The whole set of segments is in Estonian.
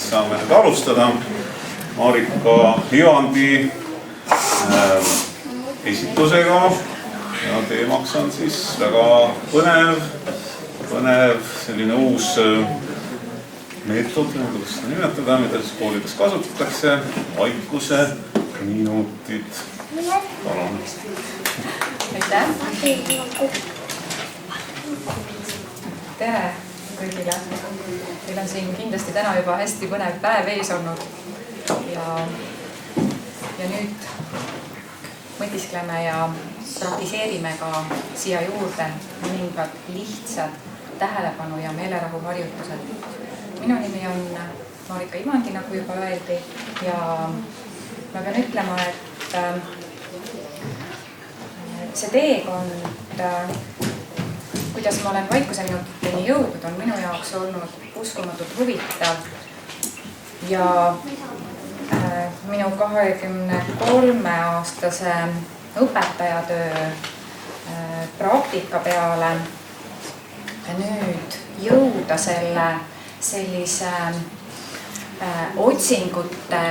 saame nüüd alustada Marika Hivandi esitlusega ja teemaks on siis väga põnev selline uus meetod, kuidas seda nimetada, mida siis koolides kasutatakse, vaikuse minutid. Palun. Aitäh! Tere kõigile! Meil on siin kindlasti täna juba hästi põnev päev ees olnud ja nüüd mõtiskleme ja praktiseerime ka siia juurde mõningad lihtsad tähelepanu ja meelerahu harjutused. Minu nimi on Marika Hivandi, nagu juba öeldi, ja ma pean ütlema, et see teekond, kuidas ma olen vaikuse minutiteni jõudnud, on minu jaoks olnud uskumatult huvitav ja minu 23-aastase õpetajatöö praktika peale nüüd jõuda sellise otsingute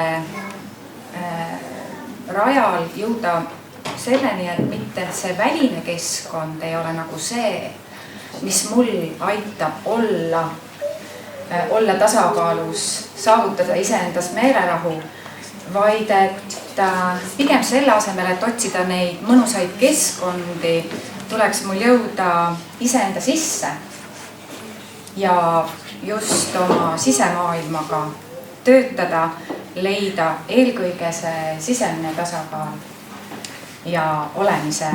rajal jõuda selleni, et mitte see väline keskkond ei ole nagu see, mis mul aitab olla tasakaalus, saavutada iseendas meelerahu, vaid et pigem selle asemel, et otsida neid mõnusaid keskkondi, tuleks mul jõuda iseenda sisse ja just oma sisemaailmaga töötada, leida eelkõige see sisemine tasakaal ja olemise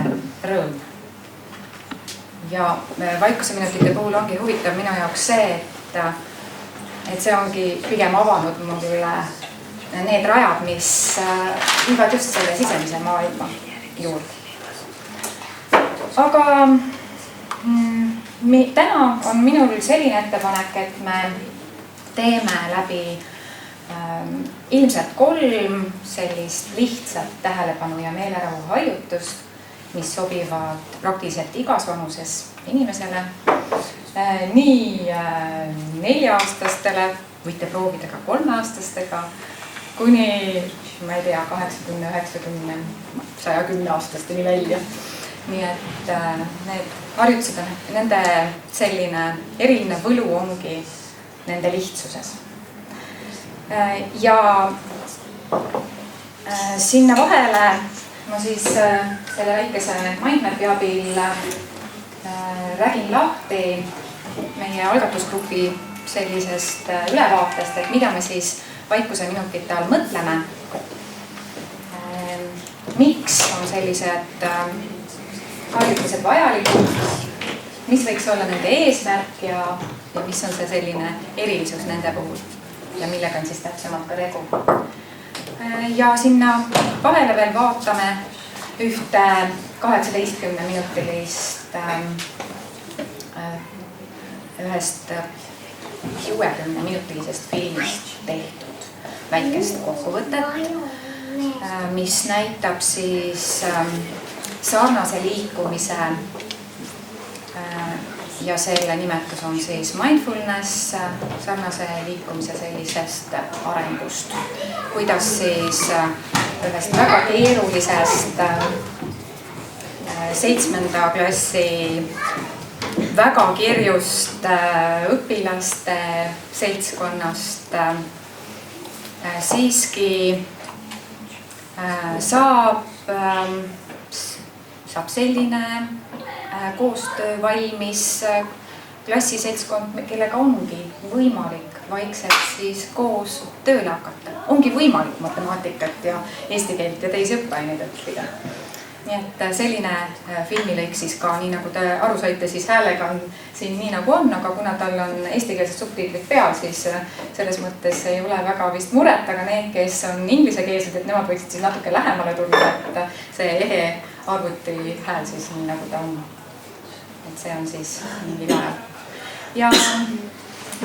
rõõm. Ja vaikuse minutite puhul ongi huvitav minu jaoks see, et see ongi pigem avanud mulle need rajad, mis viivad just selle sisemise maailma juurde. Aga täna on minul selline ettepanek, et me teeme läbi ilmselt 3 sellist lihtsat tähelepanu ja meelerahu harjutust, mis sobivad praktiliselt igas vanuses inimesele. Nii 4-aastastele, võite proovida ka 3-aastastega, kuni, ma ei tea, 80, 90, 110 aastasteni välja. Nii et need harjutused on, nende selline eriline võlu ongi nende lihtsuses. Ja sinna vahele ma siis selle väikese mindmapi abil räägin lahti meie algatusgrupi sellisest ülevaatest, et mida me siis vaikuse minutite all mõtleme. Miks on sellised harjutused vajalikud, mis võiks olla nende eesmärk ja mis on see selline erilisus nende puhul ja millega on siis täpsemalt ka tegu. Ja sinna vahele veel vaatame ühte 18-minutilist ühest 60-minutilisest filmist tehtud väikest kokkuvõtet, mis näitab siis sarnase liikumise ja selle nimetus on siis mindfulness, sarnase liikumise sellisest arengust. Kuidas siis ühest väga keerulisest 7. klassi väga kirjust õpilaste seltskonnast siiski saab selline koostöö valmis klassiseltskond, kellega ongi võimalik vaikselt siis koos tööle hakata. Ongi võimalik matemaatikat ja eesti keelt ja teisi õppeaineid õppida. Nii et selline filmilõik siis ka, nii nagu te aru saite, siis häälega on siin nii nagu on, aga kuna tal on eestikeelsed subtiitrid peal, siis selles mõttes ei ole väga vist muret, aga need, kes on inglisekeelsed, et nemad võiksid siis natuke lähemale tulla, et see ehe arvuti hääl siis nii nagu ta on. Et see on siis mingi ajal. Ja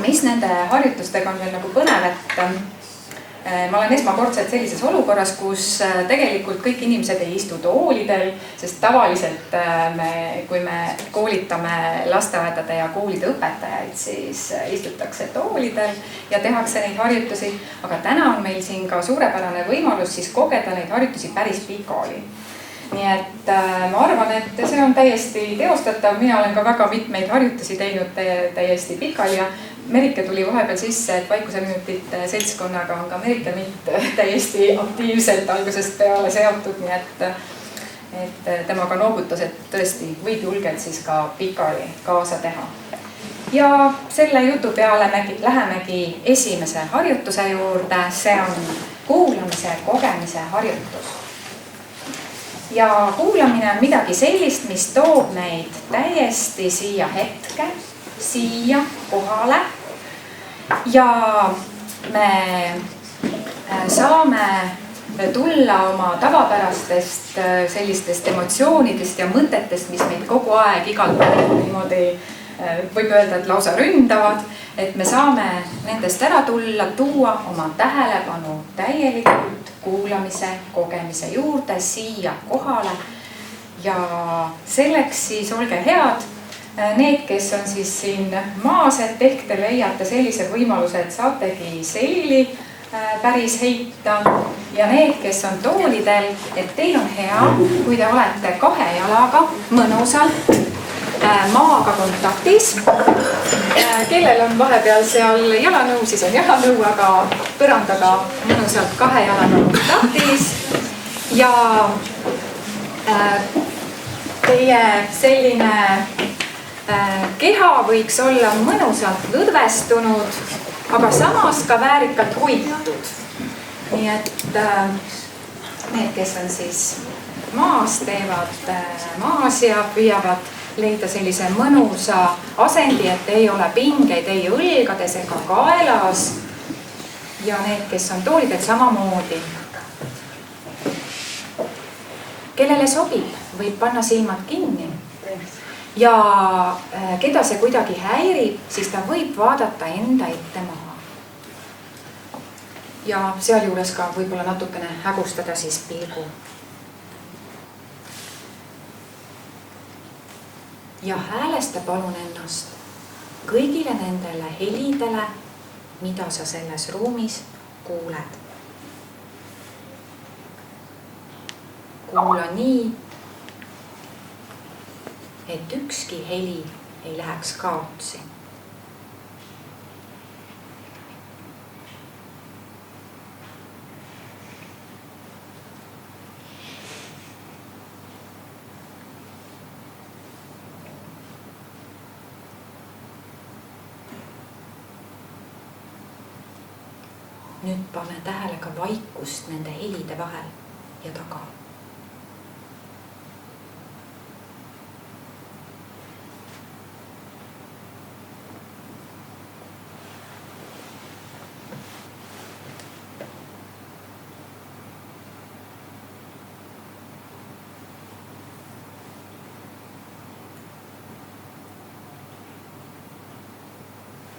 mis nende harjutustega on veel nagu põnev, ma olen esmakordselt sellises olukorras, kus tegelikult kõik inimesed ei istu toolidel, sest tavaliselt kui me koolitame lasteaedade ja koolide õpetajaid, siis istutakse toolidel ja tehakse neid harjutusi. Aga täna on meil siin ka suurepärane võimalus siis kogeda neid harjutusi päris pikali. Nii et ma arvan, et see on täiesti teostatav. Mina olen ka väga mitmeid harjutusi teinud täiesti pikali ja Merike tuli vahepeal sisse, et Vaikuseminutite seltskonnaga on ka Merike Mitt täiesti aktiivselt algusest peale seotud, nii et temaga noogutas, et tõesti võib julgelt siis ka pikali kaasa teha. Ja selle jutu peale lähemegi esimese harjutuse juurde, see on kuulamise kogemise harjutus. Ja kuulamine on midagi sellist, mis toob meid täiesti siia hetke, siia kohale ja me saame tulla oma tavapärastest sellistest emotsioonidest ja mõtetest, mis meid kogu aeg igalt pool niimoodi võib öelda, et lausa ründavad, et me saame nendest ära tulla, tuua oma tähelepanu täielikult kuulamise kogemise juurde siia kohale ja selleks siis olge head. Need, kes on siis siin maas, et ehk te leiate sellise võimaluse, et saategi selili päris heita ja need, kes on toolidel, et teil on hea, kui te olete kahe jalaga mõnusalt maaga kontaktis. Kellel on vahepeal seal jalanõu, siis on jalanõu, aga põrandaga mõnusalt kahe jalaga kontaktis ja teie selline keha võiks olla mõnusalt lõdvestunud, aga samas ka väärikalt hoitud. Nii et need, kes on siis maas, teevad maas ja püüavad leida sellise mõnusa asendi, et ei ole pingeid ei õlgades ega kaelas. Ja need, kes on toolidel samamoodi. Kellele sobib, võib panna silmad kinni. Ja keda see kuidagi häirib, siis ta võib vaadata enda ette maha. Ja sealjuures ka võib-olla natukene hägustada siis pilgu. Ja häälesta palun ennast kõigile nendele helidele, mida sa selles ruumis kuuled. Kuula nii, et ükski heli ei läheks kaotsi. Nüüd pane tähele ka vaikust nende helide vahel ja taga.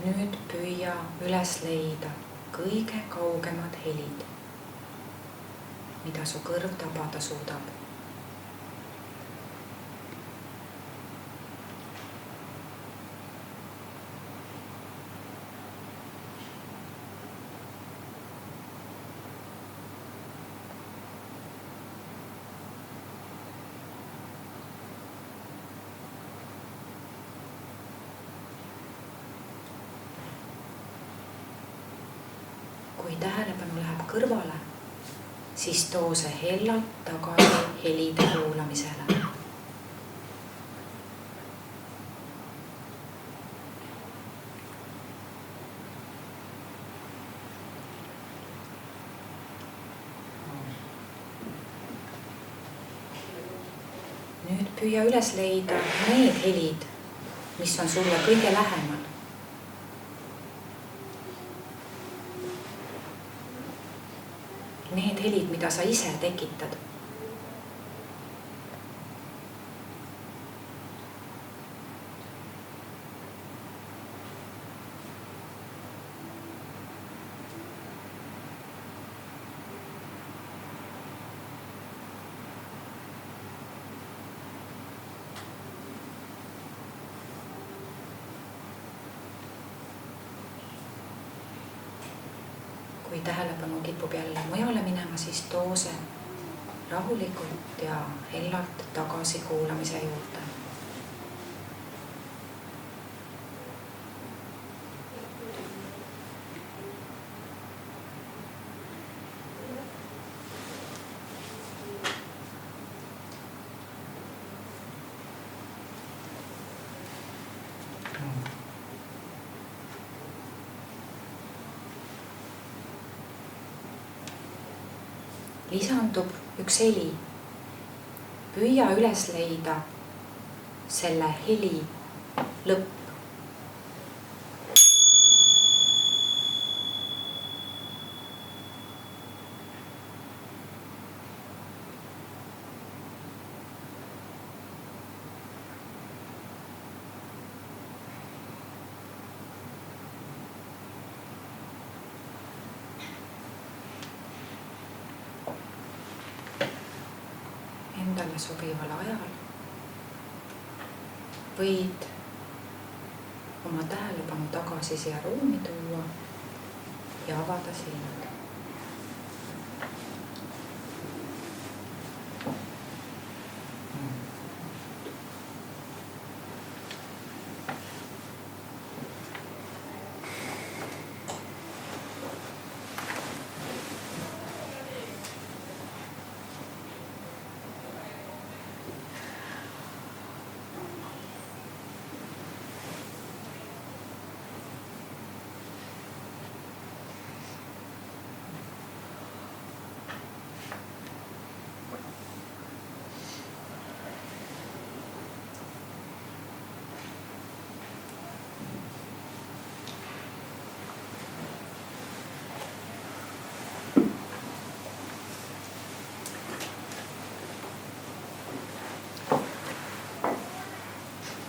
Nüüd püüa üles leida kõige kaugemad helid, mida su kõrv tabada suudab. Kui tähelepanu läheb kõrvale, siis too see hellalt tagasi helide kuulamisele. Nüüd püüa üles leida need helid, mis on sulle kõige lähemal. Need helid, mida sa ise tekitad. kui tähelepanu kipub jälle mujale minema, siis too see rahulikult ja hellalt tagasi kuulamise juurde. Lisandub üks heli. Püüa üles leida selle heli lõpp. Endale sobival ajal võid oma tähelepanu tagasi siia ruumi tuua ja avada silmad.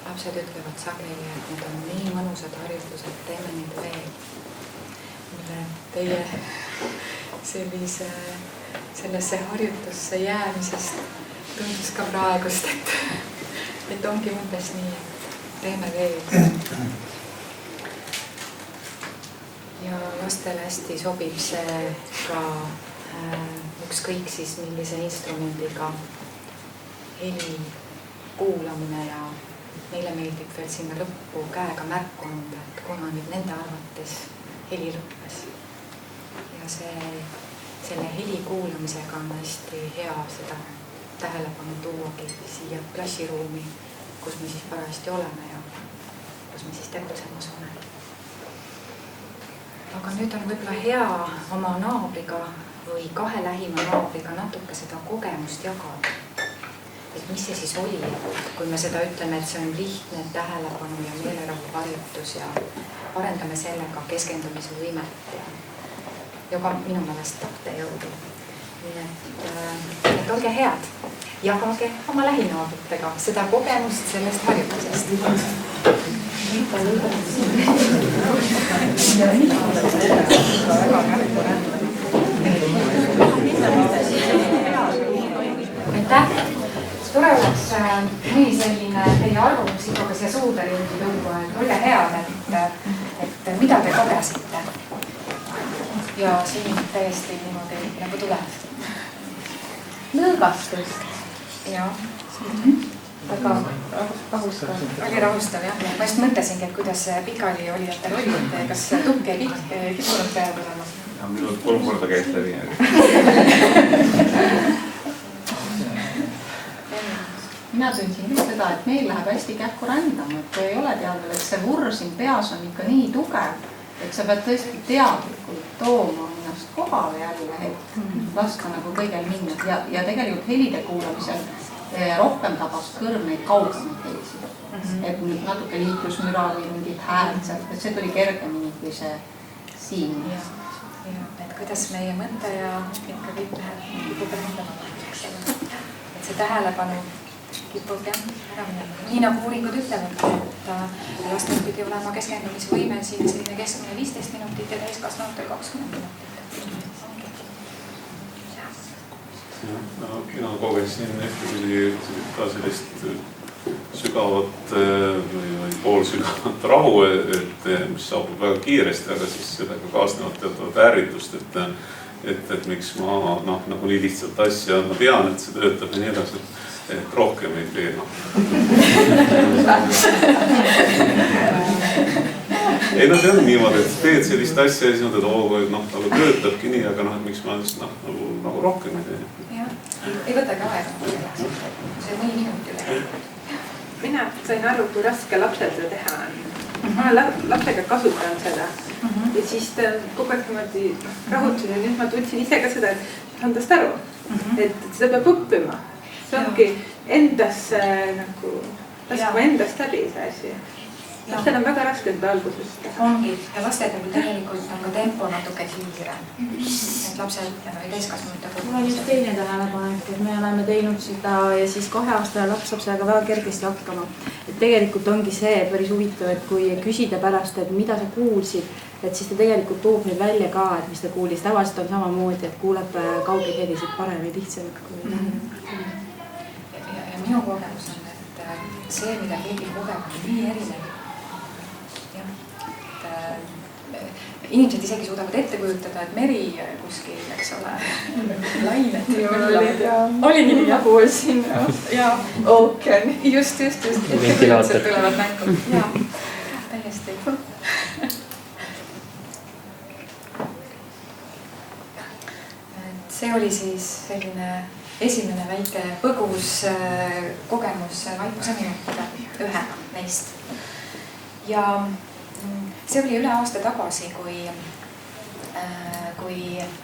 Lapsed ütlevad sageli, et need on nii mõnusad harjutused, teeme neid veel. Mille teie sellesse harjutusse jäämisest tundus ka praegust, et ongi umbes nii, et teeme veel. Ja lastele hästi sobib see ka ükskõik siis millise instrumendiga heli kuulamine ja neile meeldib veel sinna lõppu käega märku anda, et kuna nüüd nende arvates heli lõppes. Ja selle heli kuulamisega on hästi hea seda tähelepanu tuuagi siia klassiruumi, kus me siis parajasti oleme ja kus me siis tegutsema asume. Aga nüüd on võib-olla hea oma naabriga või kahe lähima naabriga natuke seda kogemust jagada. Et mis see siis oli, kui me seda ütleme, et see on lihtne tähelepanu ja meelerahu harjutus ja arendame sellega keskendumisvõimet ja ka minu meelest tahtejõudu. Nii et olge head, jagage oma lähinaabritega seda kogemust sellest harjutusest. Aitäh! Tore oleks mõni selline teie arvamus ikka siia suurde ringi tuua, et olge head, et mida te kogesite. Ja siin täiesti niimoodi nagu tuleb. Lõõgastust. Jah. Väga rahustav. Väga rahustav, jah. Ma just mõtlesingi, et kuidas pikali olijatel oli, et kas tuhk ei kippunud peale olema. Ja minul 3 korda käis läbi. Mina tundsin küll seda, et meil läheb hästi kähku rändama, et kui ei ole teadnud, et see vurr siin peas on ikka nii tugev, et sa pead tõesti teadlikult tooma ennast kohale jälle, et lasta nagu kõigel minna. Ja tegelikult helide kuulamisel rohkem tabast kõrv neid kaugemaid helisid. Et nüüd natuke liiklusmüra või mingid hääled sealt, et see tuli kergemini kui see siin. Ja, et kuidas meie mõte ja ikka kõik kipub rändama. Et see tähelepanu kipub ära minema. Nii nagu uuringud ütlevad, et lastel pidi olema keskendumisvõime siin selline keskmine 15 minutit ja täiskasvanutel 20 minutit. No, mina kogesin ühtepidi ka sellist sügavat või poolsügavat rahu, mis saabub väga kiiresti, aga siis sellega kaasnevad teatavad ärritust, et miks ma nagu nii lihtsalt asja, ma tean, et see töötab ja nii edasi, et rohkem ei tee. Ei see on niimoodi, et teed sellist asja ja siis mõtled, aga töötabki nii, aga miks ma siis nagu rohkem ei tee. Jah, ei võtagi aega, see mõni minut üle. Mina sain aru, kui raske lapsel seda teha on. Ma olen lapsega kasutanud seda ja siis ta kogu aeg niimoodi rahutusin ja nüüd ma tundsin ise ka seda, et saan tast aru, et seda peab õppima. See ongi endasse nagu, laskma endast läbi see asi. Lapsel on väga raske seda algusest. Ongi, ja lastega tegelikult on ka tempo natuke kiirem. Et lapsel või täiskasvanute puhul. Mul on just teine tähelepanek, et me oleme teinud seda ja siis 2-aastane laps saab sellega väga kergesti hakkama. Et tegelikult ongi see päris huvitav, et kui küsida pärast, et mida sa kuulsid, et siis ta tegelikult toob neid välja ka, et mis ta kuulis. Tavaliselt on samamoodi, et kuuleb kaugeid helisid paremini lihtsalt. Ja minu kogemus on, et see, mida keegi kogeb, on nii erinev. Inimesed isegi suudavad ette kujutada, et meri kuskil, eks ole, lainet. Oli nii nagu siin ja ookean. Just. Ettekujutlused tulevad mängu. Jaa, täiesti. See oli siis selline esimene väike põgus kogemus vaikuse minutiga, ühe neist. Ja see oli üle aasta tagasi, kui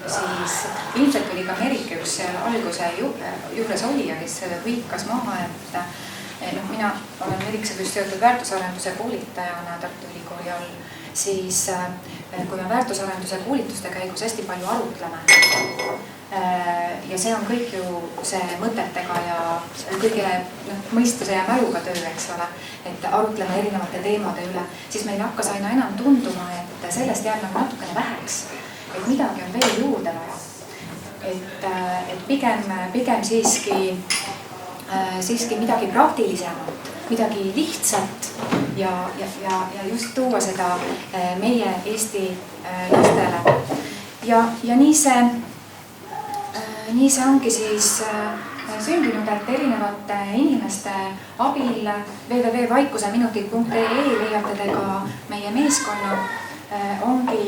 siis ilmselt oli ka Merike üks alguse juures olija, kes hõikas maha, et mina olen Merikesega just seotud väärtusarenduse koolitajana Tartu Ülikooli all, siis kui me väärtusarenduse koolituste käigus hästi palju arutleme ja see on kõik ju see mõtetega ja kõigile mõistuse ja mäluga töö, eks ole, et arutleme erinevate teemade üle, siis meil hakkas aina enam tunduma, et sellest jääb nagu natukene väheks, et midagi on veel juurde vaja. Et pigem siiski midagi praktilisemat, midagi lihtsat ja just tuua seda meie Eesti lastele. Ja nii see ongi siis sündinud, et erinevate inimeste abil www.vaikuseminutid.ee leiate te ka meie meeskonna, ongi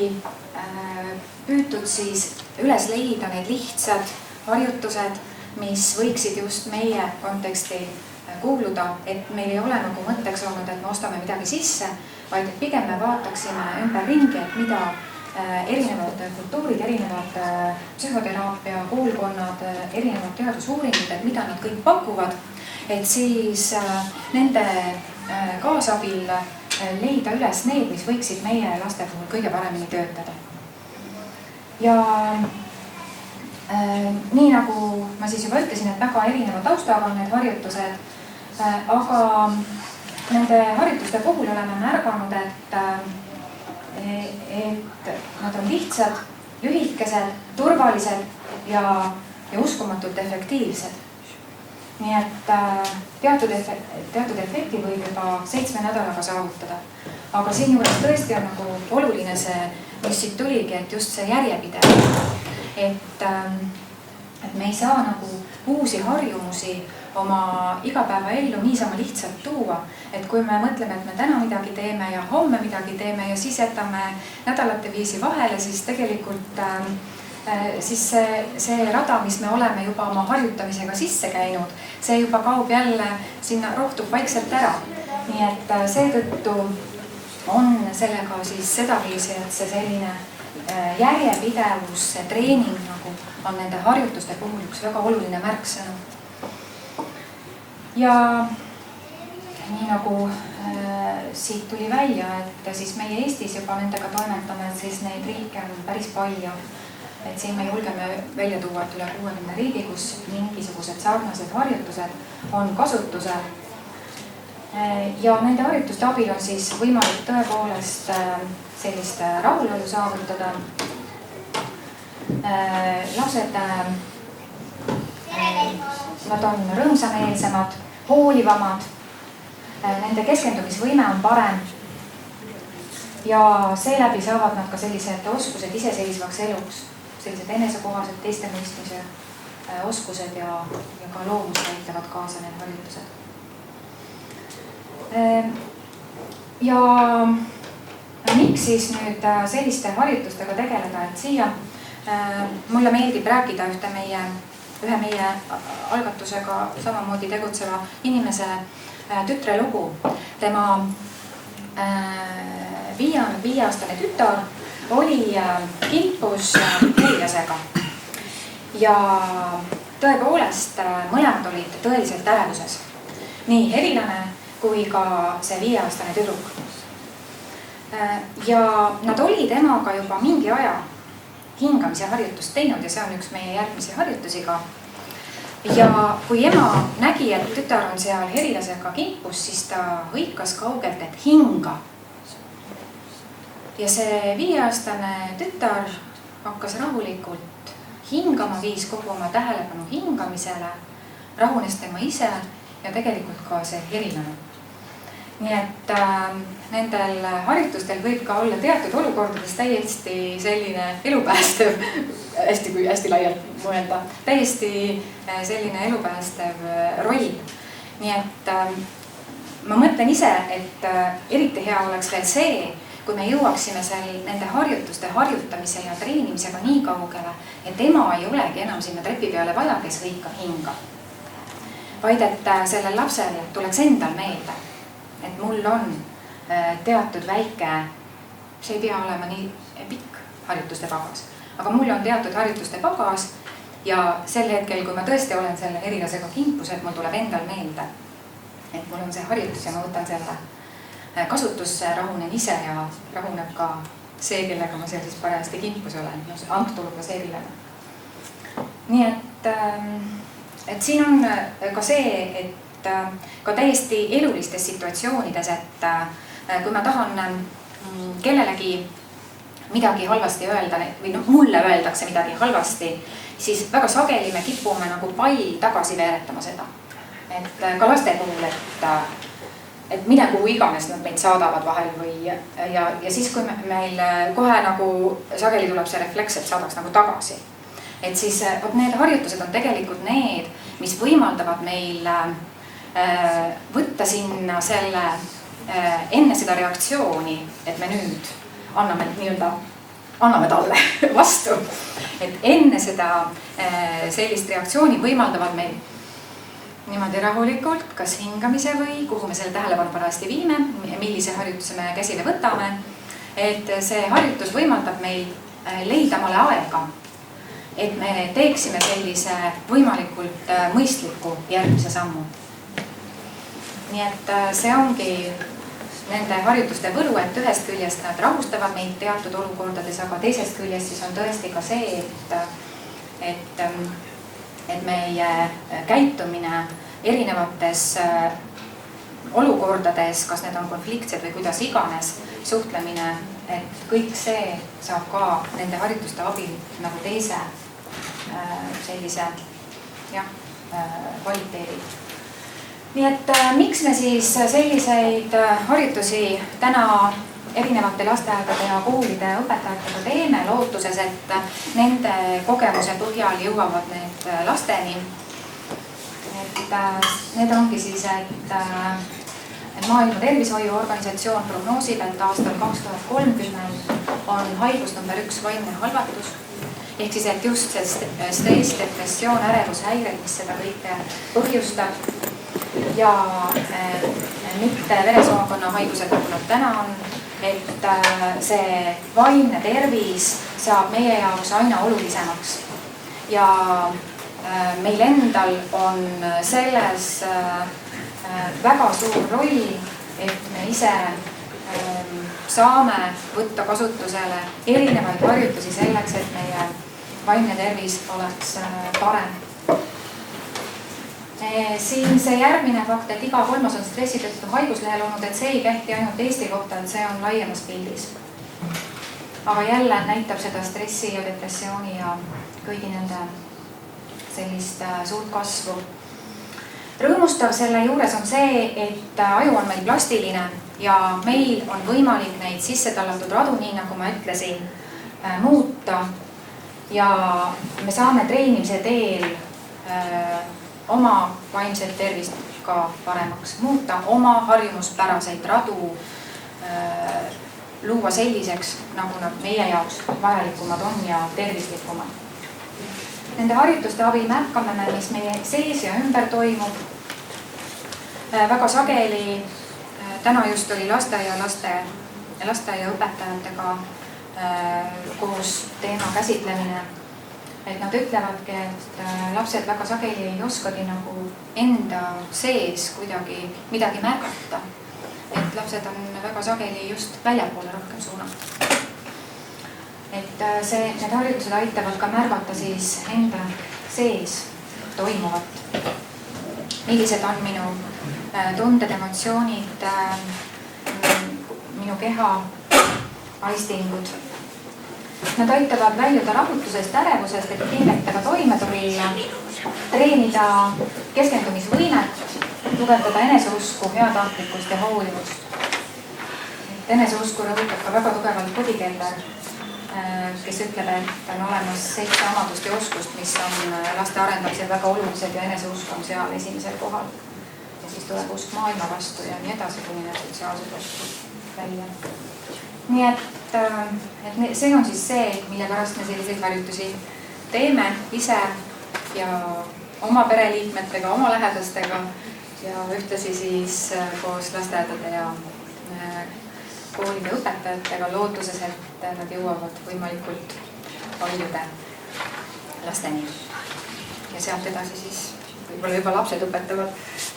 püütud siis üles leida need lihtsad harjutused, mis võiksid just meie konteksti kuuluda, et meil ei ole nagu mõtteks olnud, et me ostame midagi sisse, vaid pigem me vaataksime ümber ringi, et mida erinevad kultuurid, erinevad psühhoteraapia, koolkonnad, erinevad teadusuuringud, et mida nad kõik pakuvad, et siis nende kaasabil leida üles need, mis võiksid meie laste puhul kõige paremini töötada. Ja nii nagu ma siis juba ütlesin, et väga erineva taustaga on need harjutused, aga nende harjutuste puhul oleme märganud, et nad on lihtsad, lühikesed, turvalised ja uskumatult efektiivsed. Nii et teatud efekti võib juba 7 nädalaga saavutada. Aga siinjuures tõesti on nagu oluline see, mis siit tuligi, et just see järjepidev. Et me ei saa nagu uusi harjumusi oma igapäevaellu niisama lihtsalt tuua, et kui me mõtleme, et me täna midagi teeme ja homme midagi teeme ja siis jätame nädalate viisi vahele, siis tegelikult siis see rada, mis me oleme juba oma harjutamisega sisse käinud, see juba kaob jälle sinna, rohtub vaikselt ära. Nii et seetõttu on sellega siis sedaviisi, et see selline järjepidevus, see treening nagu on nende harjutuste puhul üks väga oluline märksõna. Ja nii nagu siit tuli välja, et siis meie Eestis juba nendega toimetame, siis neid riike on päris palju. Et siin me julgeme välja tuua, et üle 60 riigi, kus mingisugused sarnased harjutused on kasutusel. Ja nende harjutuste abil on siis võimalik tõepoolest sellist rahulolu saavutada. Lapsed, nad on rõõmsameelsemad, hoolivamad nende keskendumisvõime on parem ja seeläbi saavad nad ka sellised oskused iseseisvaks eluks, sellised enesekohased teiste mõistmise oskused ja ka loomust aitavad kaasa need harjutused. Ja miks siis nüüd selliste harjutustega tegeleda, et siia mulle meeldib rääkida ühe meie algatusega samamoodi tegutseva inimese tütre lugu. Tema 5-aastane tütar oli kimpus helilasega ja tõepoolest mõlemad olid tõeliselt ärevuses. Nii helilane kui ka see 5-aastane tüdruk. Ja nad olid emaga juba mingi aja hingamise harjutust teinud ja see on üks meie järgmisi harjutusi ka. Ja kui ema nägi, et tütar on seal helilasega kimpus, siis ta hõikas kaugelt, et hinga. Ja see 5-aastane tütar hakkas rahulikult hingama, viis kogu oma tähelepanu hingamisele, rahunes tema ise ja tegelikult ka see helilane. Nii et nendel harjutustel võib ka olla teatud olukordades täiesti selline elupäästev, kui hästi laialt mõelda, täiesti selline elupäästev roll. Nii et ma mõtlen ise, et eriti hea oleks veel see, kui me jõuaksime nende harjutuste harjutamise ja treenimisega nii kaugele, et ema ei olegi enam sinna trepi peale vaja, kes hõikab hinga. Vaid et sellel lapsel tuleks endal meelde, et mul on teatud väike, see ei pea olema nii pikk harjutuste pagas, aga mul on teatud harjutuste pagas ja sel hetkel, kui ma tõesti olen selle helilasega kimpus, et mul tuleb endal meelde, et mul on see harjutus ja ma võtan selle kasutusse, rahunen ise ja rahuneb ka see, kellega ma seal siis parajasti kimpus olen. Antud tuleb ka see helilane. Nii et siin on ka see, et ka täiesti elulistes situatsioonides, et kui ma tahan kellelegi midagi halvasti öelda või mulle öeldakse midagi halvasti, siis väga sageli me kipume nagu pall tagasi veeretama seda. Et ka laste puhul, et mida kuhu iganes nad meid saadavad vahel või ja siis, kui meil kohe nagu sageli tuleb see refleks, et saadaks nagu tagasi. Et siis need harjutused on tegelikult need, mis võimaldavad meil võtta sinna selle enne seda reaktsiooni, et me nüüd anname talle vastu. Et enne seda sellist reaktsiooni võimaldavad meil niimoodi rahulikult, kas hingamise või kuhu me selle tähelepanu parajasti viime, millise harjutuse me käsile võtame. Et see harjutus võimaldab meil leida omale aega, et me teeksime sellise võimalikult mõistliku järgmise sammu. Nii et see ongi nende harjutuste võlu, et ühest küljest nad rahustavad meid teatud olukordades, aga teisest küljest siis on tõesti ka see, et meie käitumine erinevates olukordades, kas need on konfliktsed või kuidas iganes, suhtlemine, et kõik see saab ka nende harjutuste abil nagu teise sellise kvaliteedi. Nii et miks me siis selliseid harjutusi täna erinevate lasteaedade ja koolide õpetajatega teeme, lootuses, et nende kogemuse põhjal jõuavad need lasteni. Et need ongi siis, et Maailma Tervishoiuorganisatsioon prognoosib, et aastal 2030 on haigus number 1 vaimne halvatus. Ehk siis, et just see stress, depressioon, ärevushäired, mis seda kõike põhjustab. Ja mitte veresoonkonna haigused, nagu nad täna on, et see vaimne tervis saab meie jaoks aina olulisemaks. Ja meil endal on selles väga suur roll, et me ise saame võtta kasutusele erinevaid harjutusi selleks, et meie vaimne tervis oleks parem. Siin see järgmine fakt, et iga 3. on stressi tõttu haiguslehel olnud, et see ei kähti ainult Eesti kohta, et see on laiemas pildis. Aga jälle näitab seda stressi ja depressiooni ja kõigi nende sellist suurt kasvu. rõõmustav selle juures on see, et aju on meil plastiline ja meil on võimalik neid sisse tallatud radu, nii nagu ma ütlesin, muuta. Ja me saame treenimise teel oma vaimset tervist ka paremaks muuta, oma harjumuspäraseid radu luua selliseks, nagu nad meie jaoks vajalikumad on ja tervislikumad. Nende harjutuste abil märkame me, mis meie sees ja ümber toimub. Väga sageli, täna just oli lasteaiaõpetajatega koos teema käsitlemine, et nad ütlevadki, et lapsed väga sageli ei oskagi nagu enda sees kuidagi midagi märgata. Et lapsed on väga sageli just väljapoole rohkem suunatud. Et need harjutused aitavad ka märgata siis enda sees toimuvat. Millised on minu tunded, emotsioonid, minu keha, aistingud. Nad aitavad väljuda rahutusest, ärevusest, et pingetega toime tulla, treenida keskendumisvõimet, tugevdada eneseusku, heatahtlikkust ja hoolivust. Eneseusku rõhutab ka väga tugevalt Kodikelder, kes ütleb, et on olemas 7 omadust ja oskust, mis on laste arendamisel väga olulised ja eneseusk on seal esimesel kohal. Ja siis tuleb usk maailma vastu ja nii edasi, kuni need sotsiaalsed oskused välja. Nii et see on siis see, mille pärast me selliseid harjutusi teeme ise ja oma pereliikmetega, oma lähedastega ja ühtlasi siis koos lasteaedade ja koolide õpetajatega lootuses, et nad jõuavad võimalikult paljude lasteni. Ja sealt edasi siis võib-olla juba lapsed õpetavad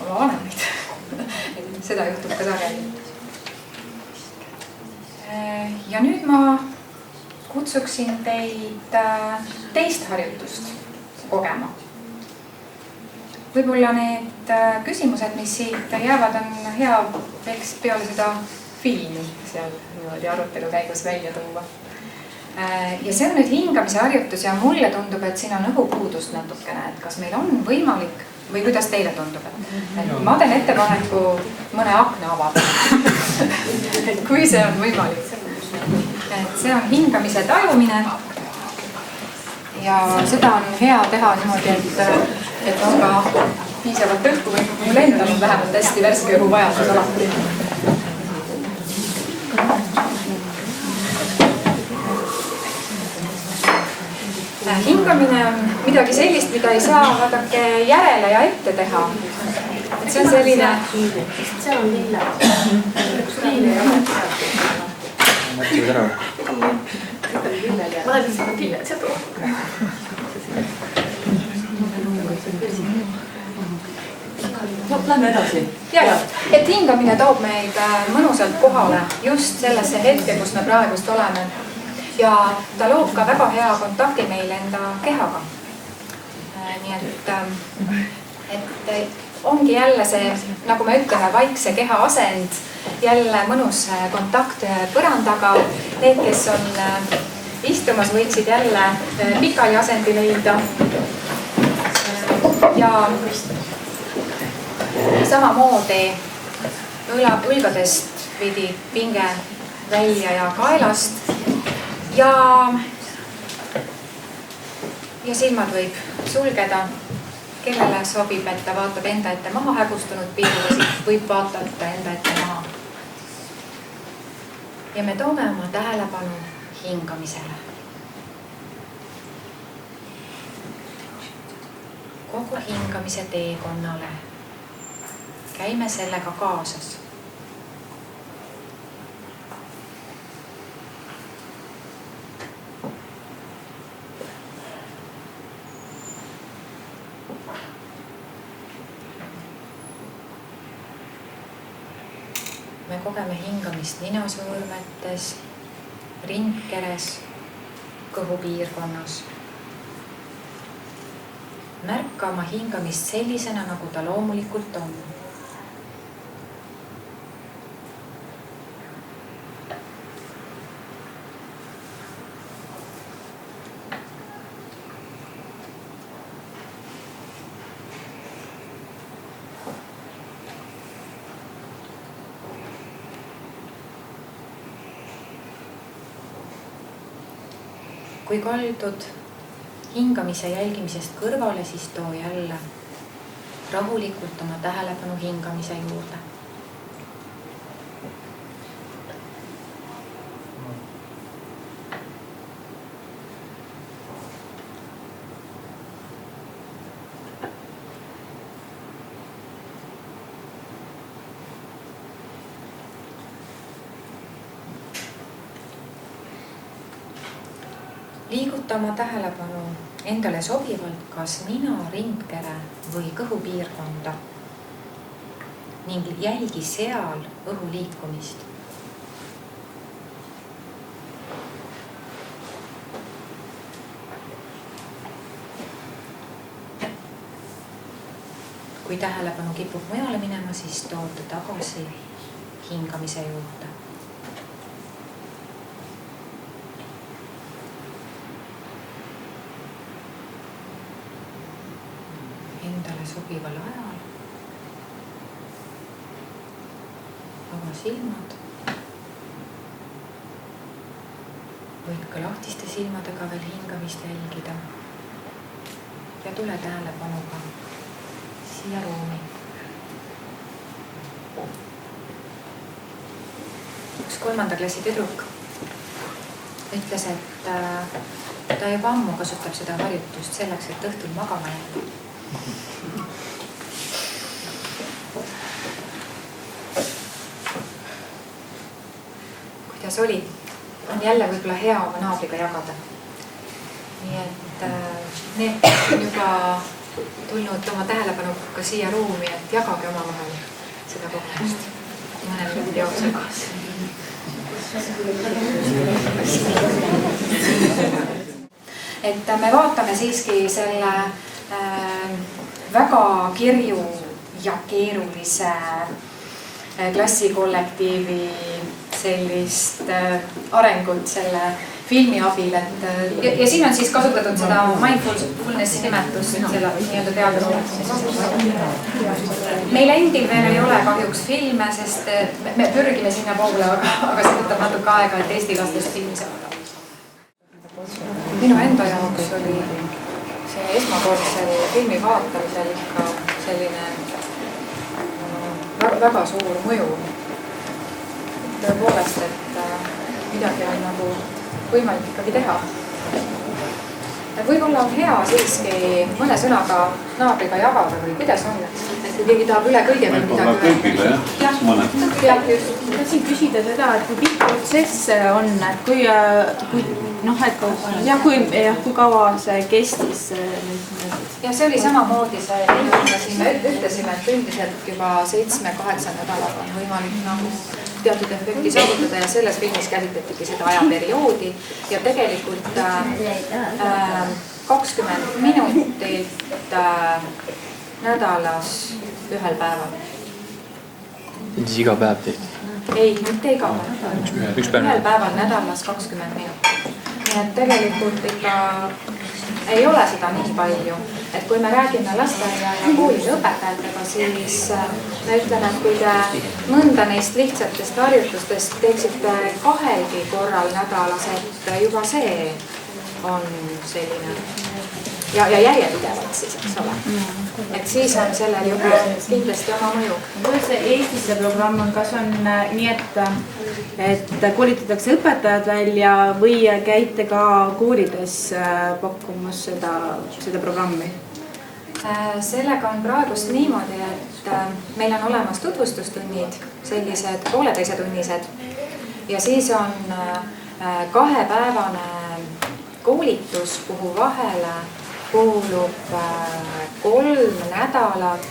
oma vanemaid. Seda juhtub ka sageli. Ja nüüd ma kutsuksin teid teist harjutust kogema. Võib-olla need küsimused, mis siit jäävad, on hea peale seda filmi seal niimoodi arutelu käigus välja tuua. Ja see on nüüd hingamise harjutus ja mulle tundub, et siin on õhupuudust natukene, et kas meil on võimalik või kuidas teile tundub, et ma teen ettepaneku mõne akna avada, kui see on võimalik. Et see on hingamise tajumine ja seda on hea teha niimoodi, et on ka piisavalt õhku või mul endal on vähemalt hästi värske õhu vajadus alati. Hingamine on midagi sellist, mida ei saa vaadake järele ja ette teha. Et see on selline... Seal on lille. Lille ja Mõtsid ära. Ma olen lihtsalt lille, see tuleb. No, lähme edasi. Ja, et hingamine toob meid mõnusalt kohale just sellesse hetke, kus me praegust oleme. Ja ta loob ka väga hea kontakti meil enda kehaga. Nii et ongi jälle see, nagu me ütleme, vaikse keha asend, jälle mõnus kontakt põrandaga. Need, kes on istumas, võiksid jälle pikali asendi leida. Ja samamoodi õlgadest veidi pinge välja ja kaelast. Ja silmad võib sulgeda, kellele sobib, et ta vaatab enda ette maha hägustunud pilgusid, võib vaatata enda ette maha. Ja me toome oma tähelepanu hingamisele. Kogu hingamise teekonnale. Käime sellega kaasas. Me kogeme hingamist ninasõõrmetes, rindkeres, kõhupiirkonnas. Märka oma hingamist sellisena, nagu ta loomulikult on. kui kaldud hingamise jälgimisest kõrvale, siis too jälle rahulikult oma tähelepanu hingamise juurde. Liiguta oma tähelepanu endale sobivalt kas nina, ringkere või kõhupiirkonda ning jälgi seal õhu liikumist. Kui tähelepanu kipub mujale minema, siis too ta tagasi hingamise juurde. Endale sobival ajal ava silmad. Võid ka lahtiste silmadega veel hingamist jälgida ja tule tähelepanuga siia ruumi. Üks 3. klassi tüdruk ütles, et ta juba ammu kasutab seda harjutust selleks, et õhtul magama jääda. Kuidas oli? On jälle võib-olla hea oma naabriga jagada. Nii et need on juba tulnud oma tähelepanuga siia ruumi, et jagage oma vahel seda kogemust mõne minuti jooksul. Et me vaatame siiski selle väga kirju ja keerulise klassikollektiivi sellist arengut selle filmi abil, et ja siin on siis kasutatud seda mindfulnessi nimetust selle nii-öelda teaduseks. Meil endil veel ei ole kahjuks filme, sest me pürgime sinna poole, aga see võtab natuke aega, et Eesti lastest filmi saada. Minu enda jaoks oli see esmakordsel filmi vaatamisel ikka selline väga suur mõju. Tõepoolest, et midagi on nagu võimalik ikkagi teha. Võib-olla on hea siiski mõne sõnaga naabriga jagada või kuidas on, et kui keegi tahab üle kõige veel midagi kõigile, jah? Mõned. Tahtsin küsida seda, et kui pikk protsess on, et kui kaua see kestis? Ja see oli samamoodi see, me ütlesime, et üldiselt juba 7-8 nädalaga on võimalik teatud efekti saavutada ja selles filmis käsitletigi seda ajaperioodi ja tegelikult 20 minutit nädalas ühel päeval. Siis iga päev tehti? Ei, mitte iga päev. Ühel päeval nädalas 20 minutit. Nii et tegelikult ikka ei ole seda nii palju, et kui me räägime lasteaia ja koolide õpetajatega, siis me ütleme, et kui te mõnda neist lihtsatest harjutustest teeksite 2 korral nädalas, et juba see on selline ja järjepidevalt siis, eks ole. Et siis on sellel juba kindlasti oma mõju. Kuidas see Eestis see programm on, kas on nii, et koolitatakse õpetajad välja või käite ka koolides pakkumas seda programmi? Sellega on praegust niimoodi, et meil on olemas tutvustustunnid, sellised pooleteisetunnised ja siis on 2-päevane koolitus, kuhu vahele kuulub 3 nädalat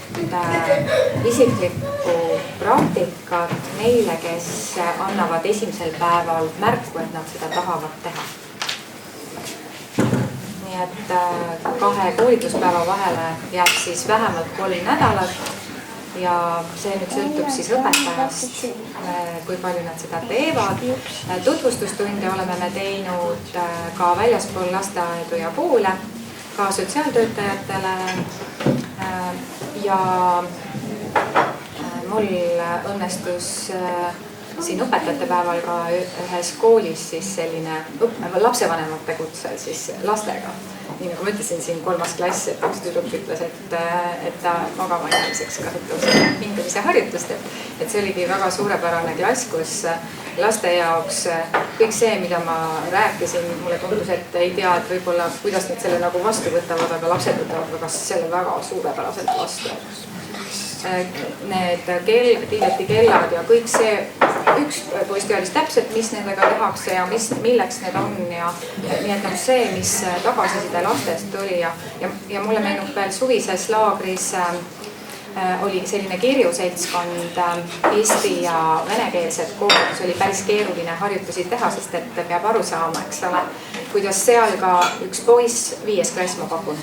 isiklikku praktikat neile, kes annavad esimesel päeval märku, et nad seda tahavad teha. Nii et 2 koolituspäeva vahele jääb siis vähemalt 3 nädalat ja see nüüd sõltub siis õpetajast, kui palju nad seda teevad. Tutvustustunde oleme me teinud ka väljaspool lasteaedu ja koole, ka sotsiaaltöötajatele ja mul õnnestus siin õpetajate päeval ka ühes koolis siis selline lapsevanemate kutsel siis lastega. Nii nagu ma ütlesin siin 3. klass, et üks tüdruk ütles, et ta magama jäämiseks kasutab seda hingamise harjutust. Et see oligi väga suurepärane klass, kus laste jaoks kõik see, mida ma rääkisin, mulle tundus, et ei tea, et võib-olla kuidas nad selle nagu vastu võtavad, aga lapsed võtavad väga selle väga suurepäraselt vastu. Need tiileti kellad ja kõik see, üks poiss teadis täpselt, mis nendega tehakse ja milleks need on ja nii et see, mis tagasiside lastest tuli ja mulle meenub veel suvises laagris oli selline kirjuseltskond eesti ja venekeelset koos, oli päris keeruline harjutusi teha, sest et peab aru saama, eks ole, kuidas seal ka üks poiss, 5. klass ma pakun,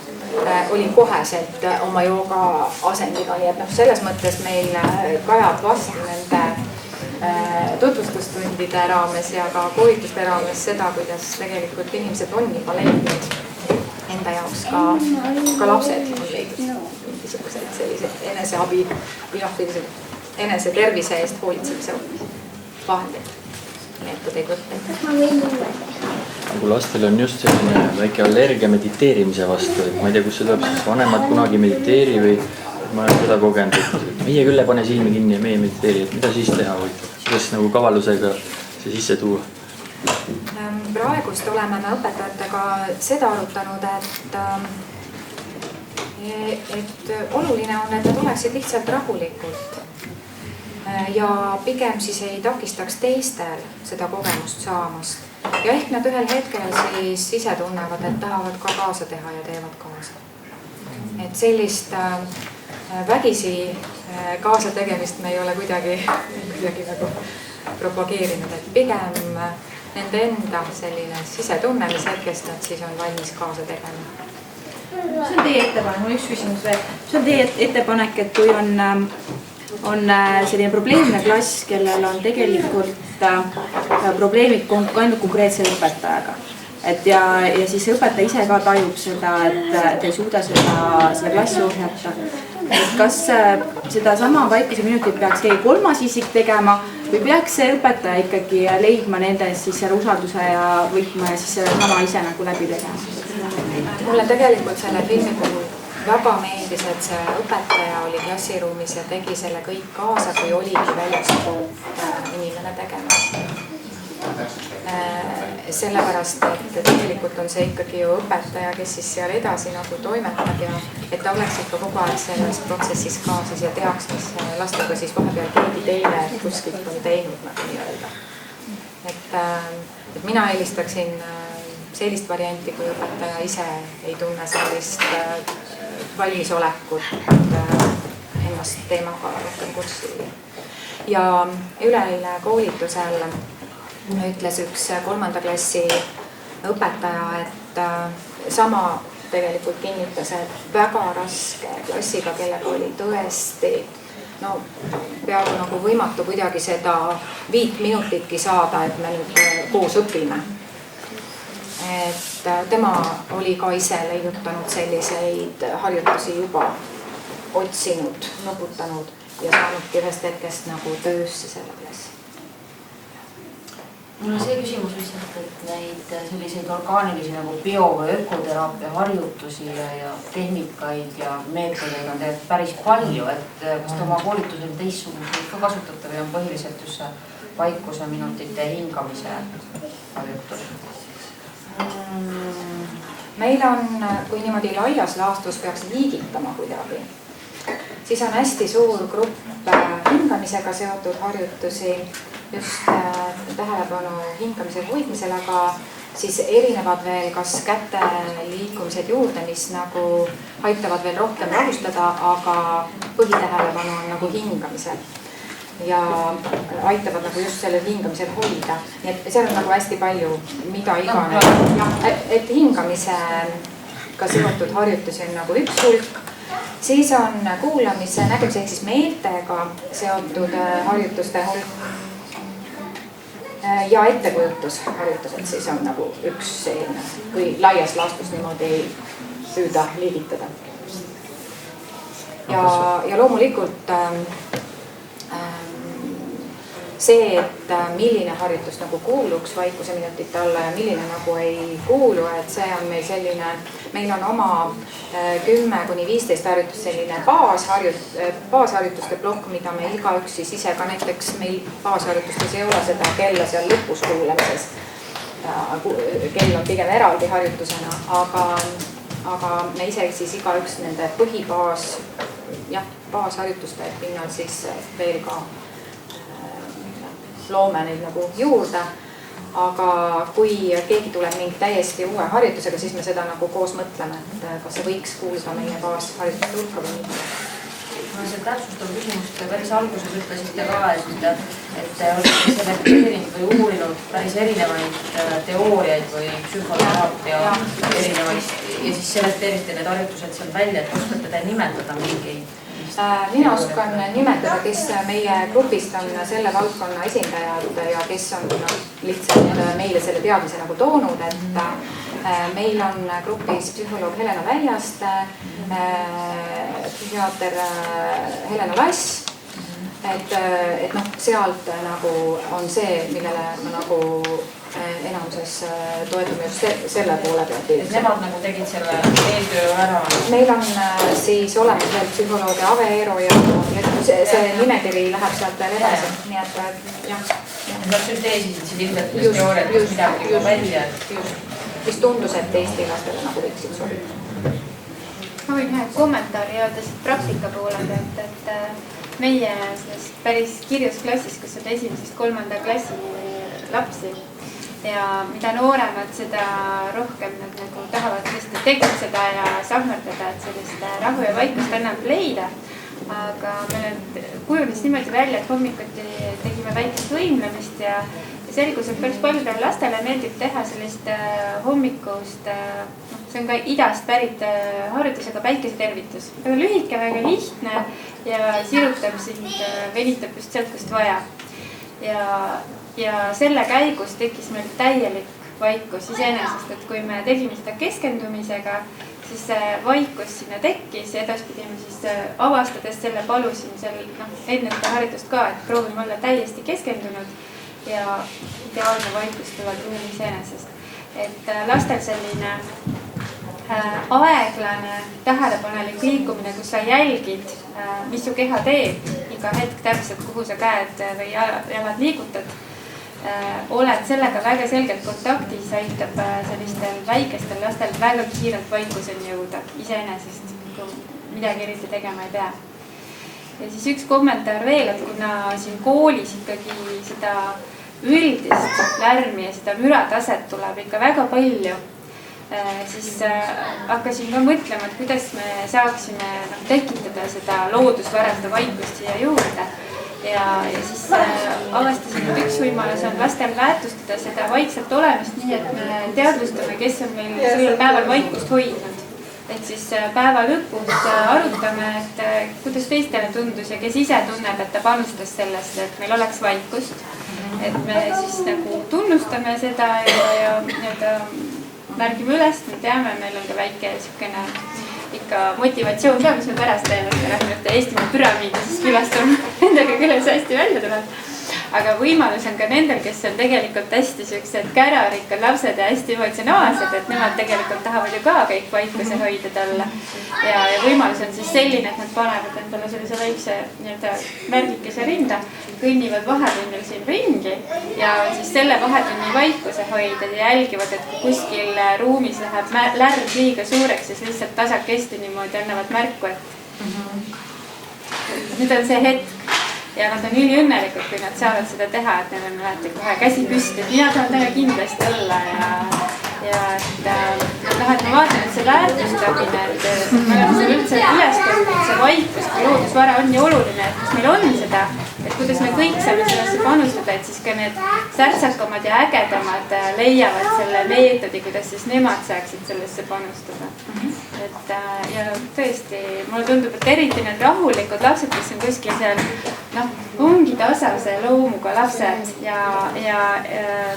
oli koheselt oma jooga asendiga, nii et selles mõttes meil kajad vastu nende tutvustustundide raames ja ka koolituste raames seda, kuidas tegelikult inimesed on juba leidnud enda jaoks ka lapsed on leidnud mingisugused sellised eneseabi või enese tervise eest hoolitsemise vahendid, meetodeid võtteid. Kui lastel on just selline väike allergia mediteerimise vastu, et ma ei tea, kus see tuleb, siis vanemad kunagi mediteeri või ma olen seda kogenud, et meie küll ei pane silmi kinni ja meie mediteeri, et mida siis teha või kuidas nagu kavalusega see sisse tuua? Praegust oleme me õpetajatega seda arutanud, et oluline on, et nad oleksid lihtsalt rahulikult ja pigem siis ei takistaks teistel seda kogemust saamast. Ja ehk nad ühel hetkel siis ise tunnevad, et tahavad ka kaasa teha ja teevad kaasa. Et sellist vägisi kaasa tegemist me ei ole kuidagi nagu propageerinud, et pigem nende enda selline sisetunne, mis hetkest nad siis on valmis kaasa tegema. See on teie ettepanek, mul üks küsimus veel. See on teie ettepanek, et kui on selline probleemne klass, kellel on tegelikult probleemid ainult konkreetse õpetajaga. Ja siis õpetaja ise ka tajub seda, et ei suuda seda klassi ohjata. Kas seda sama vaikuse minutit peaks keegi 3. isik tegema või peaks see õpetaja ikkagi leidma nendes siis selle usalduse ja võtma ja siis selle sama ise nagu läbi tegema? Mulle tegelikult selle filmi puhul väga meeldis, et see õpetaja oli klassiruumis ja tegi selle kõik kaasa, kui oligi väljastpoolt inimene tegema. Sellepärast, et tegelikult on see ikkagi ju õpetaja, kes siis seal edasi nagu toimetab ja et ta oleks ikka kogu aeg selles protsessis kaasas ja teaks, mis lastega siis vahepeal keegi teine kuskilt on teinud nagu nii-öelda. Et mina eelistaksin sellist varianti, kui õpetaja ise ei tunne sellist valmisolekut ennast teemaga rohkem kurssi. Ja üleeile koolitusel ütles üks 3. klassi õpetaja, et sama tegelikult kinnitas, et väga raske klassiga, kellega oli tõesti peaaegu nagu võimatu kuidagi seda 5 minutitki saada, et me nüüd koos õpime. Et tema oli ka ise leiutanud selliseid harjutusi juba otsinud, nuputanud ja saanudki ühest hetkest nagu töösse selle klassi. Mul on see küsimus lihtsalt, et neid selliseid orgaanilisi nagu bio- või ökoteraapia harjutusi ja tehnikaid ja meetodeid on tegelikult päris palju, et kas te oma koolitusel teistsuguseid ka kasutate või on põhiliselt just see vaikuse minutite hingamise harjutus? Meil on, kui niimoodi laias laastus peaks liigitama kuidagi, siis on hästi suur grupp hingamisega seotud harjutusi, just tähelepanu hingamise hoidmisel, aga siis erinevad veel kas käte liikumised juurde, mis nagu aitavad veel rohkem rahustada, aga põhitähelepanu on nagu hingamisel ja aitavad nagu just sellel hingamisel hoida. Nii et seal on nagu hästi palju, mida iganes. Et hingamisega seotud harjutusi on nagu üks hulk. Siis on kuulamise, nägemise ehk siis meeltega seotud harjutuste hulk. Ja ettekujutusharjutused siis on nagu üks selline, kui laias laastus niimoodi püüda liigitada. Ja loomulikult see, et milline harjutus nagu kuuluks vaikuseminutite alla ja milline nagu ei kuulu, et see on meil selline, meil on oma 10-15 harjutust selline baasharjutuste plokk, mida me igaüks siis ise ka näiteks meil baasharjutustes ei ole seda kella seal lõpus kuulamises. Kell on pigem eraldi harjutusena, aga me ise siis igaüks nende baasharjutuste pinnal siis veel ka loome neid nagu juurde, aga kui keegi tuleb mingi täiesti uue harjutusega, siis me seda nagu koos mõtleme, et kas see võiks kuulda meie baasharjutuste hulka või mitte. Ma see täpsustav küsimust päris alguses ütlesite ka, et olete selekteerinud või uurinud päris erinevaid teooriaid või psühhoteraapia erinevaid ja siis selekteerite need harjutused seal välja, et oskate te nimetada mingeid? Mina oskan nimetada, kes meie grupist on selle valdkonna esindajad ja kes on lihtsalt meile selle teadmise nagu toonud, et meil on grupis psühholoog Helena Väljaste, psühhiaater Helena Lass, et noh, sealt nagu on see, millele ma nagu enamuses toetume just selle poole pealt. Et nemad nagu tegid selle eeltöö ära? Meil on siis olemas veel psühholoogia Ave Eero ja see nimekiri läheb sealt veel edasi, nii et jah. Nad sünteesisid ilmselt teooriat, kus midagi juba välja. Mis tundus, et Eesti lastele nagu võiksid sobida. Ma võin ühe kommentaari öelda siit praktika poole pealt, et meie päris kirjus klassis, kus on 1.–3. klassi lapsi, ja mida nooremad, seda rohkem nad nagu tahavad tegutseda ja sahmerdada, et sellist rahu ja vaikust annab leida. Aga meil kujunes niimoodi välja, et hommikuti tegime väikest võimlemist ja selgus, et päris paljudele lastele meeldib teha sellist hommikust, see on ka idast pärit harjutusega päikesetervitus. Väga lühike, väga lihtne ja sirutab sind, venitab just sealt, kust vaja. Ja selle käigus tekkis meil täielik vaikus iseenesest, et kui me tegime seda keskendumisega, siis see vaikus sinna tekkis ja edaspidi me siis avastades selle palusin enne seda harjutust ka, et proovime olla täiesti keskendunud ja ideaalne vaikus tuleb ruumi iseenesest. Et lastel selline aeglane, tähelepanelik liikumine, kus sa jälgid, mis su keha teeb, iga hetk täpselt, kuhu sa käed või jalad liigutad, oled sellega väga selgelt kontaktis, aitab sellistel väikestel lastel väga kiirelt vaikuseni jõuda iseenesest, kui midagi eriti tegema ei pea. Ja siis üks kommentaar veel, et kuna siin koolis ikkagi seda üldist lärmi ja seda mürataset tuleb ikka väga palju, siis hakkasin ka mõtlema, et kuidas me saaksime tekitada seda loodusvärasta vaikust siia juurde. Ja siis avastasin, et üks võimalus on lastel väärtustada seda vaikselt olemist nii, et me teadvustame, kes on meil sellel päeval vaikust hoidnud. Et siis päeva lõpus arutame, et kuidas teistele tundus ja kes ise tunneb, et ta panustas sellest, et meil oleks vaikust. Et me siis nagu tunnustame seda ja märgime üles, me teame, meil on ka väike siukene ikka motivatsioon ka, mis me pärast teeme, et me lähme Eestimaa püramiidi siis külastame, nendega küll see hästi välja tuleb. Aga võimalus on ka nendel, kes on tegelikult hästi siuksed kärarikkad lapsed ja hästi emotsionaalsed, et nemad tegelikult tahavad ju ka kõik vaikuse hoida talle. Ja võimalus on siis selline, et nad panevad endale sellise väikse märgikese rinda, kõnnivad vahetunnil siin ringi ja siis selle vahetunni vaikuse hoida ja jälgivad, et kui kuskil ruumis läheb lärm liiga suureks, siis lihtsalt tasakesti niimoodi annavad märku, et nüüd on see hetk. Ja nad on üliõnnelikud, kui nad saavad seda teha, et neil on alati kohe käsi püsti, et mina tahan täna kindlasti olla ja et ma vaatan, et see väärtustamine, et me oleme seal üldse üles tõstnud, see vaikus, kui loodusvara on nii oluline, et kus meil on seda, et kuidas me kõik saame sellesse panustada, et siis ka need särtsakamad ja ägedamad leiavad selle meetodi, kuidas siis nemad saaksid sellesse panustada. Et ja tõesti, mulle tundub, et eriti need rahulikud lapsed, kes on kuskil seal, ongi tasase loomuga lapsed ja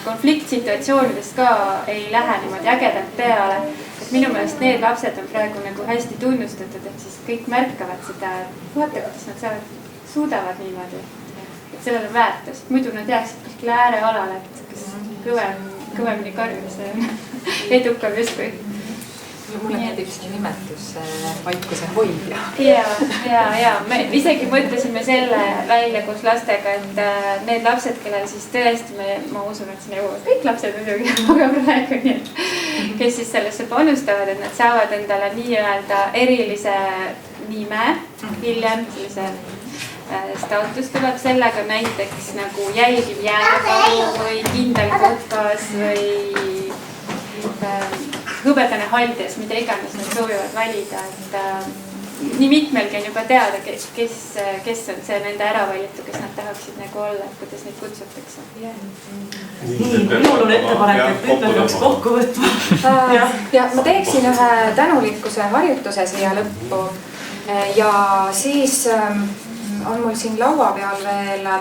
konfliktsituatsioonides ka ei lähe niimoodi ägedalt peale. Et minu meelest need lapsed on praegu nagu hästi tunnustatud, et siis kõik märkavad seda, et vaata, kuidas nad suudavad niimoodi. Et sellel on väärtus, muidu nad jääksid kuskile äärealale, et kes kõvemini karjus edukam justkui. Mulle meeldib see nimetus, vaikuse hoidja. Ja me isegi mõtlesime selle välja koos lastega, et need lapsed, kellel siis tõesti, ma usun, et siin jõuavad kõik lapsed muidugi, aga praegu nii, et kes siis sellesse panustavad, et nad saavad endale nii-öelda erilise nime hiljem, sellise staatus tuleb sellega näiteks nagu jälgiv jääkaru või kindel kutkas või hõbedane haldes, mida iganes nad soovivad valida, et nii mitmelgi on juba teada, kes on see nende äravalitu, kes nad tahaksid nagu olla, et kuidas neid kutsutakse. Nii, minul on ettepanek, et nüüd me peaks kokku võtma. Ja ma teeksin ühe tänulikkuse harjutuse siia lõppu ja siis on mul siin laua peal veel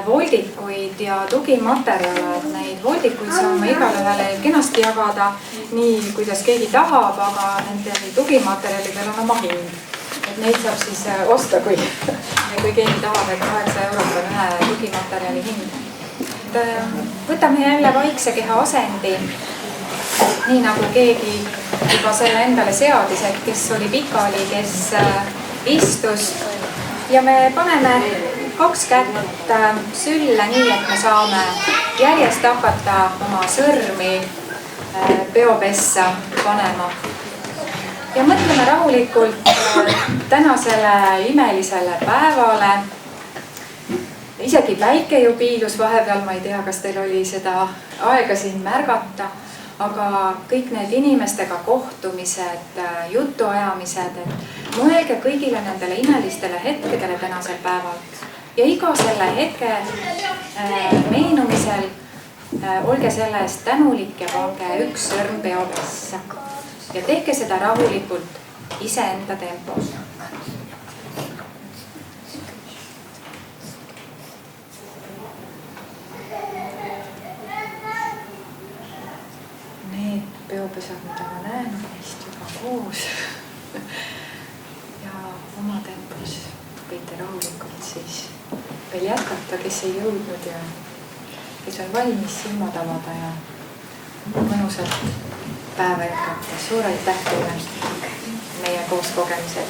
voldikuid ja tugimaterjale, et neid voldikuid saan ma igale ühele kenasti jagada nii, kuidas keegi tahab, aga nende tugimaterjalidel on oma hind. Et neid saab siis osta, kui keegi tahab, et 8 eurot on ühe tugimaterjali hind. Võtame jälle vaikse keha asendi, nii nagu keegi juba selle endale seadis, et kes oli pikali, kes istus ja me paneme 2 kätt sülle nii, et me saame järjest hakata oma sõrmi peopessa panema. Ja mõtleme rahulikult tänasele imelisele päevale. Isegi päike ju piilus vahepeal, ma ei tea, kas teil oli seda aega siin märgata, aga kõik need inimestega kohtumised, jutuajamised, et mõelge kõigile nendele imelistele hetkedele tänasel päeval. Ja iga selle hetke meenumisel olge selle eest tänulik ja pange 1 sõrm peopessa. Ja tehke seda rahulikult iseenda tempos. Need peopesad, mida ma näen, on neist juba koos. Ja oma tempos võite rahulikult siis veel jätkata, kes ei jõudnud ja kes on valmis silmad avada ja mõnusalt päeva jätkata. Suur aitäh teile meie koos kogemised.